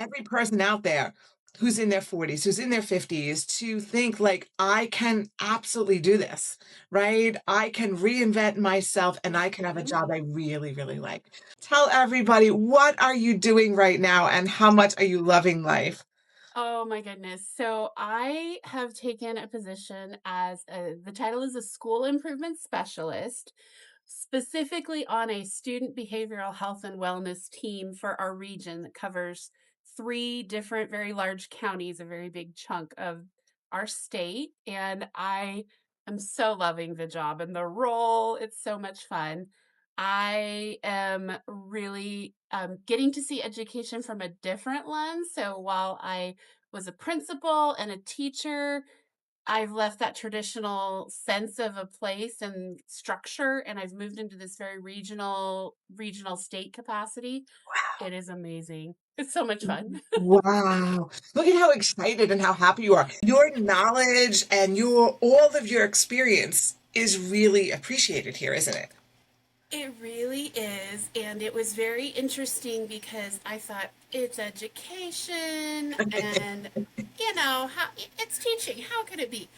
every person out there who's in their 40s, who's in their 50s, to think like, I can absolutely do this, right? I can reinvent myself and I can have a Mhm. job I really, really like. Tell everybody, what are you doing right now and how much are you loving life? Oh my goodness. So I have taken a position as the title is a school improvement specialist, specifically on a student behavioral health and wellness team for our region that covers three different, very large counties, a very big chunk of our state. And I am so loving the job and the role. It's so much fun. I am really getting to see education from a different lens. So while I was a principal and a teacher, I've left that traditional sense of a place and structure, and I've moved into this very regional state capacity. It is amazing. It's so much fun. Wow. Look at how excited and how happy you are. Your knowledge and your all of your experience is really appreciated here, isn't it? It really is. And it was very interesting because I thought it's education and, it's teaching. How could it be?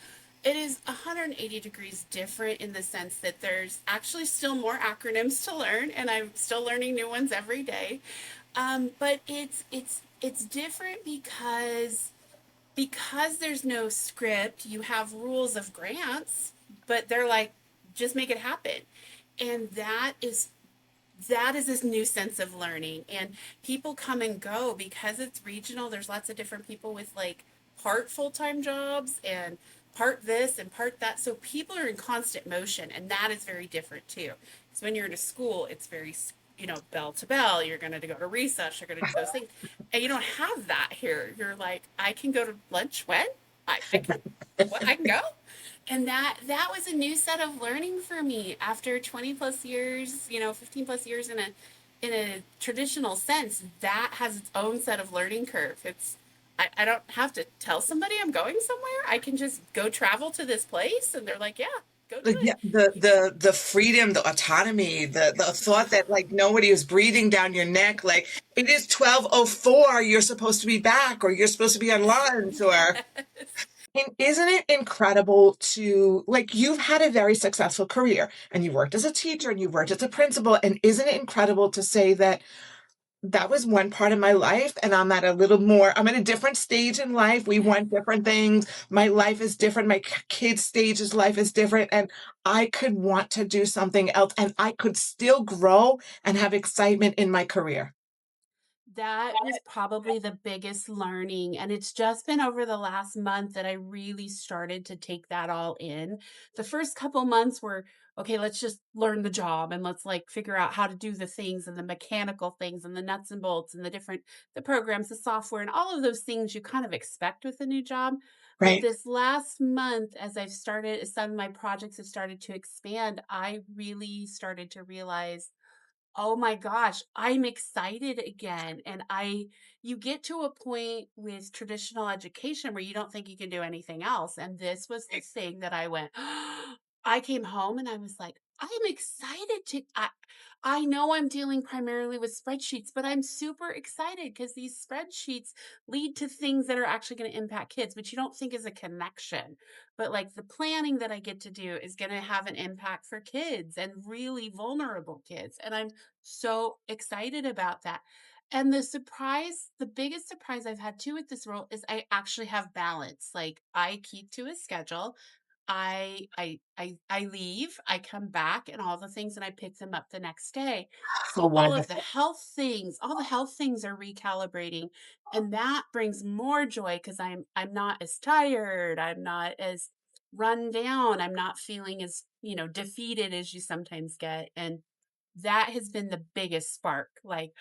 It is 180 degrees different in the sense that there's actually still more acronyms to learn, and I'm still learning new ones every day. But it's different because there's no script. You have rules of grants, but they're like, just make it happen. And that is this new sense of learning, and people come and go because it's regional. There's lots of different people with like part full-time jobs and part this and part that, so people are in constant motion, and that is very different too. So when you're in a school, it's very, bell to bell. You're going to go to recess, you're going to do those things, and you don't have that here. You're like, I can go to lunch when I can. What, I can go. And that was a new set of learning for me after 20 plus years, 15 plus years in a traditional sense. That has its own set of learning curve. I don't have to tell somebody I'm going somewhere. I can just go travel to this place, and they're like, yeah, go do Like, it. yeah, the freedom, the autonomy, the thought that like nobody is breathing down your neck, like it is 12:04, you're supposed to be back, or you're supposed to be on lunch, or Yes. and isn't it incredible to like you've had a very successful career and you worked as a teacher and you worked as a principal, and isn't it incredible to say that that was one part of my life and I'm at a different stage in life. We want different things. My life is different. My kid's stage's life is different. And I could want to do something else and I could still grow and have excitement in my career. That was probably the biggest learning, and it's just been over the last month that I really started to take that all in. The first couple months were, okay, let's just learn the job and let's like figure out how to do the things and the mechanical things and the nuts and bolts and the programs, the software and all of those things you kind of expect with a new job. But Right. this last month, as some of my projects have started to expand, I really started to realize, oh my gosh, I'm excited again. And you get to a point with traditional education where you don't think you can do anything else. And this was the thing that I went, I came home and I was like, I'm excited I know I'm dealing primarily with spreadsheets, but I'm super excited because these spreadsheets lead to things that are actually going to impact kids, which you don't think is a connection. But like the planning that I get to do is going to have an impact for kids and really vulnerable kids. And I'm so excited about that. And the biggest surprise I've had too with this role is I actually have balance. Like I keep to a schedule. I leave, I come back and all the things, and I pick them up the next day. So So wonderful. all the health things are recalibrating, and that brings more joy because I'm not as tired, I'm not as run down, I'm not feeling as, defeated as you sometimes get. And that has been the biggest spark. Like,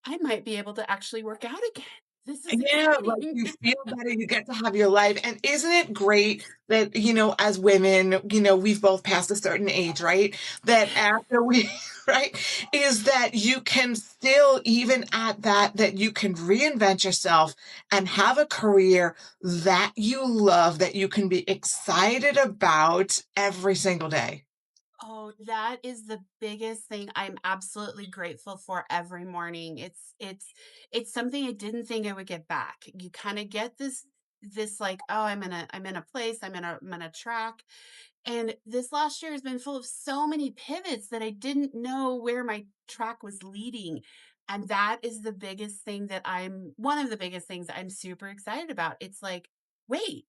I might be able to actually work out again. This is Yeah, like exciting. you feel better, you get to have your life. And isn't it great that, as women, we've both passed a certain age, right? That after we, right, is that you can still, even at that you can reinvent yourself and have a career that you love, that you can be excited about every single day. Oh, that is the biggest thing I'm absolutely grateful for every morning. It's something I didn't think I would get back. You kind of get this like, oh, I'm in a place, I'm in a track. And this last year has been full of so many pivots that I didn't know where my track was leading. And that is the biggest thing that I'm one of the biggest things I'm super excited about. It's like, wait,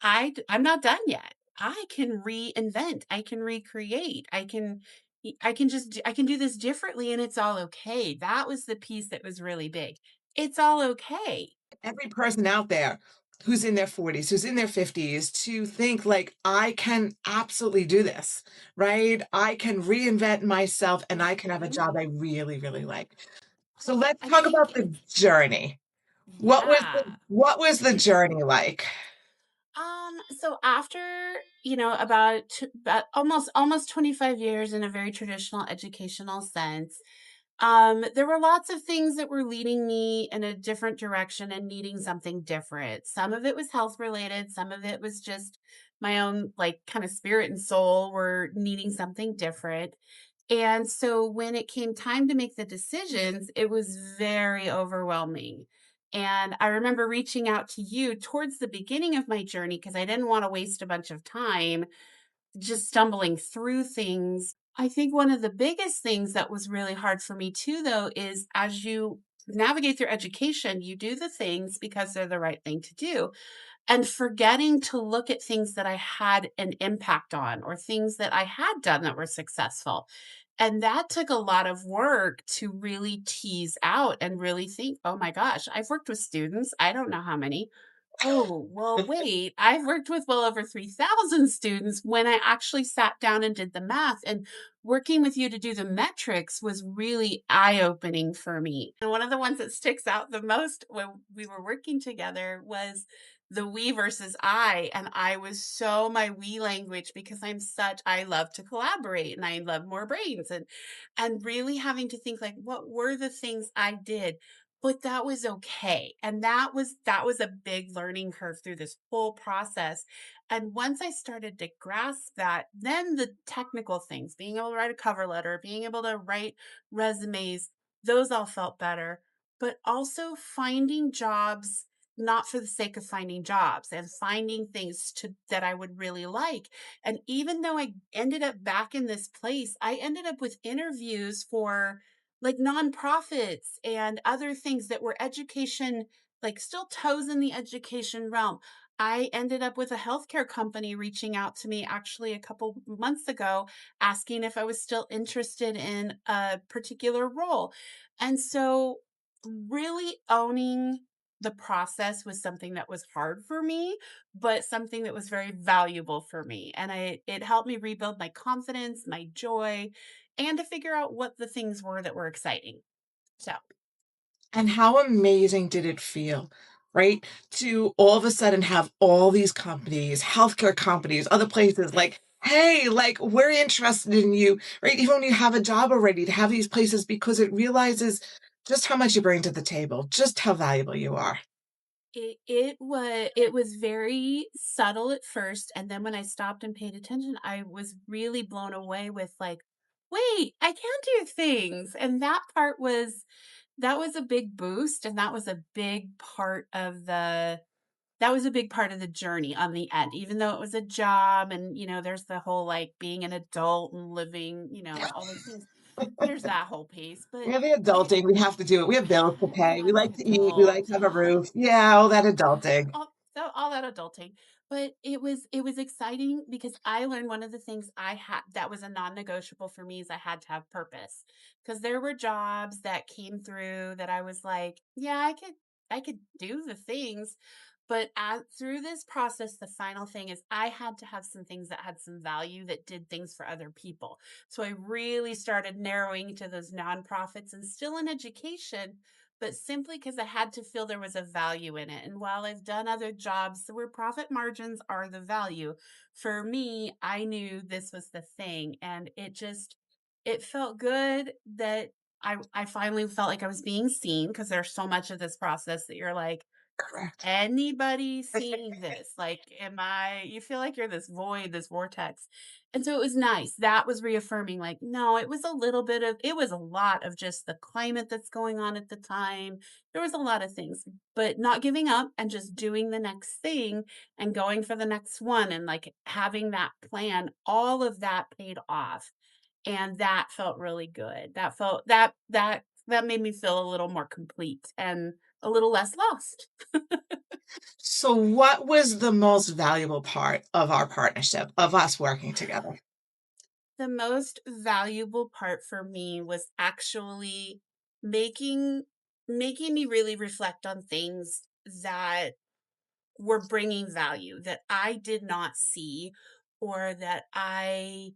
I'm not done yet. I can reinvent. I can recreate. I can do this differently and it's all okay. That was the piece that was really big. It's all okay. Every person out there who's in their 40s, who's in their 50s, to think like, I can absolutely do this, right? I can reinvent myself and I can have a Mhm. job I really, really like. So Well, let's I talk think about the journey. yeah. What was the journey like? So after, about almost 25 years in a very traditional educational sense, there were lots of things that were leading me in a different direction and needing something different. Some of it was health related, some of it was just my own like kind of spirit and soul were needing something different. And so when it came time to make the decisions, it was very overwhelming. And I remember reaching out to you towards the beginning of my journey because I didn't want to waste a bunch of time just stumbling through things. I think one of the biggest things that was really hard for me too, though, is as you navigate through education, you do the things because they're the right thing to do and forgetting to look at things that I had an impact on or things that I had done that were successful. And that took a lot of work to really tease out and really think, oh my gosh, I've worked with students. I don't know how many. Oh, well, wait, I've worked with well over 3,000 students when I actually sat down and did the math. And working with you to do the metrics was really eye opening for me. And one of the ones that sticks out the most when we were working together was the we versus I. And I was so my we language because I love to collaborate and I love more brains and really having to think like, what were the things I did? But that was okay, and that was a big learning curve through this whole process, and once I started to grasp that, then the technical things, being able to write a cover letter, being able to write resumes, those all felt better, but also finding jobs not for the sake of finding jobs and finding things to that I would really like, and even though I ended up back in this place, I ended up with interviews for like nonprofits and other things that were education, like still toes in the education realm. I ended up with a healthcare company reaching out to me actually a couple months ago, asking if I was still interested in a particular role. And so, really owning the process was something that was hard for me, but something that was very valuable for me. And it helped me rebuild my confidence, my joy, and to figure out what the things were that were exciting. So, And how amazing did it feel, right? To all of a sudden have all these companies, healthcare companies, other places like, hey, like we're interested in you, right? Even when you have a job already, to have these places because it realizes just how much you bring to the table, just how valuable you are. it was very subtle at first, and then when I stopped and paid attention, I was really blown away with like, "Wait, I can do things." And that was a big boost, and that was a big part of the journey on the end, even though it was a job and, there's the whole, like, being an adult and living, all those things. There's that whole piece, but We're the it adulting. We have to do it. We have bills to pay. We I'm an like to eat. We like adult. to have a roof. Yeah, all that adulting. All that adulting, but it was exciting because I learned one of the things I had that was a non-negotiable for me is I had to have purpose. Because there were jobs that came through that I was like, yeah, I could do the things, but through this process, the final thing is I had to have some things that had some value that did things for other people. So I really started narrowing to those nonprofits and still in education, but simply because I had to feel there was a value in it. And while I've done other jobs where profit margins are the value, for me, I knew this was the thing. And it felt good that I finally felt like I was being seen because there's so much of this process that you're like, Correct. anybody seeing this? Like, you feel like you're this void, this vortex. And so it was nice. That was reaffirming, like, no, it was a little bit of, it was a lot of just the climate that's going on at the time. There was a lot of things, but not giving up and just doing the next thing and going for the next one and like having that plan, all of that paid off. And that felt really good. That felt that made me feel a little more complete and a little less lost. So what was the most valuable part of our partnership, of us working together? The most valuable part for me was actually making making me really reflect on things that were bringing value that I did not see or that I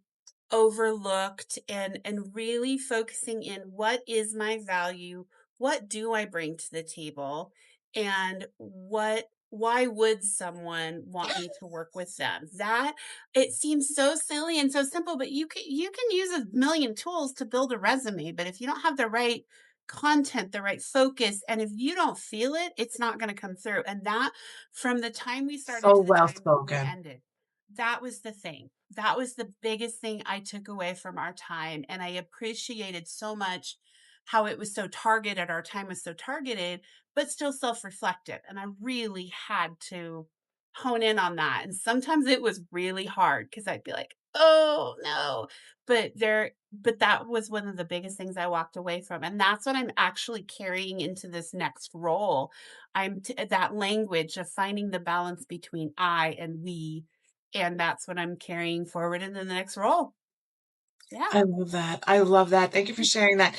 overlooked, and really focusing in what is my value, what do I bring to the table, and what why would someone want me to work with them? That it seems so silly and so simple, but you can use a million tools to build a resume, but if you don't have the right content, the right focus, and if you don't feel it, it's not going to come through. And that from the time we started So to the well time we spoken. ended, that was the thing. That was the biggest thing I took away from our time, and I appreciated so much how it was so targeted, our time was so targeted, but still self-reflective, and I really had to hone in on that, and sometimes it was really hard because 'cause I'd be like, "Oh, no," but that was one of the biggest things I walked away from, and that's what I'm actually carrying into this next role. That language of finding the balance between I and we, and that's what I'm carrying forward into the next role. Yeah. I love that. I love that. Thank you for sharing that.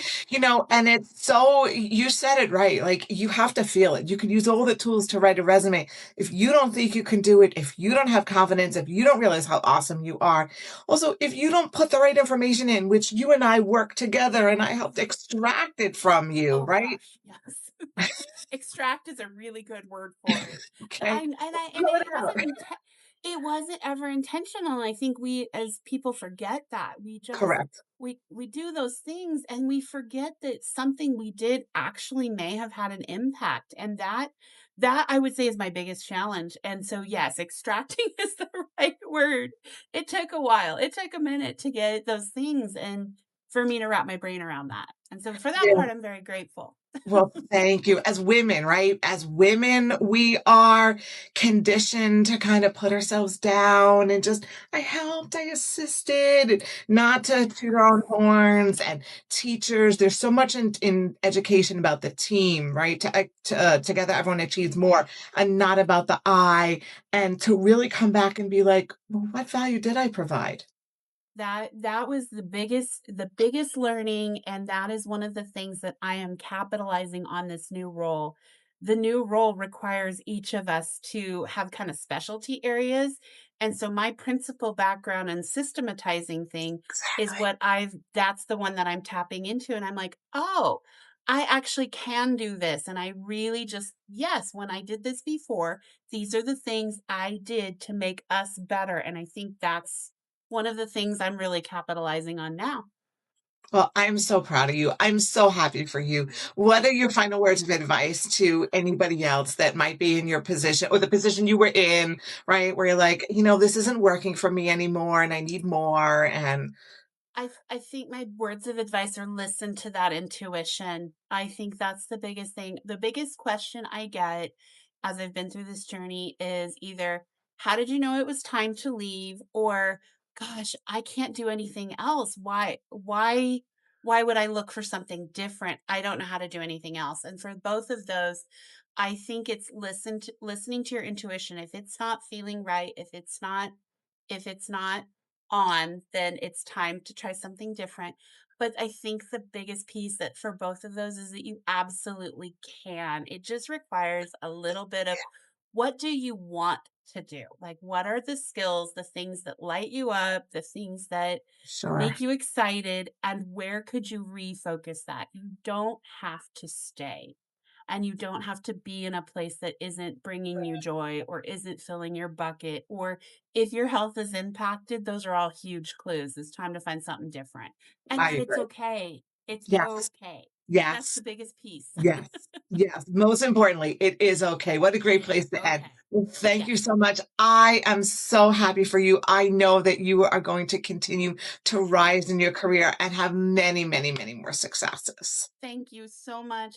And it's so, you said it right. Like, you have to feel it. You can use all the tools to write a resume. If you don't think you can do it, if you don't have confidence, if you don't realize how awesome you are, also, if you don't put the right information in, which you and I work together and I helped extract it from you, Oh right? gosh, yes. Extract is a really good word for it. But Okay. and Pull it it out. it wasn't ever intentional. I think we as people forget that. Correct. We do those things and we forget that something we did actually may have had an impact. And that I would say is my biggest challenge. And so yes, extracting is the right word. It took a while. It took a minute to get those things and for me to wrap my brain around that. And so for that Yeah. part, I'm very grateful. Well, thank you. As women, right? As women, we are conditioned to kind of put ourselves down and just, I helped, I assisted, and not to toot our own horns. And teachers, there's so much in education about the team, right? Together, everyone achieves more, and not about the I. And to really come back and be like, well, what value did I provide? That was the biggest learning, and that is one of the things that I am capitalizing on this new role. The new role requires each of us to have kind of specialty areas, and so my principal background in systematizing thing is Exactly. what I've that's the one that I'm tapping into, and I'm like, "Oh, I actually can do this." And I really just yes, when I did this before, these are the things I did to make us better, and I think that's one of the things I'm really capitalizing on now. Well, I'm so proud of you. I'm so happy for you. What are your final words of advice to anybody else that might be in your position or the position you were in, right? Where you're like, this isn't working for me anymore and I need more. And I think my words of advice are listen to that intuition. I think that's the biggest thing. The biggest question I get as I've been through this journey is either, "How did you know it was time to leave?" or, "Gosh, I can't do anything else. Why would I look for something different? I don't know how to do anything else." And for both of those, I think it's listening to your intuition. If it's not feeling right, if it's not on, then it's time to try something different. But I think the biggest piece that for both of those is that you absolutely can. It just requires a little bit of what do you want to do? Like, what are the skills, the things that light you up, the things that sure, make you excited, and where could you refocus that? You don't have to stay. And you don't have to be in a place that isn't bringing you joy or isn't filling your bucket. Or if your health is impacted, those are all huge clues. It's time to find something different and I that it's agree. okay. It's Yes. okay. That's the Yes. biggest piece. Yes. Yes. Most importantly, it is okay. What a great It place is to end. okay. Well, thank you Yes. so much. I am so happy for you. I know that you are going to continue to Thank rise in your you. career and have many, many, many more successes. Thank you so much.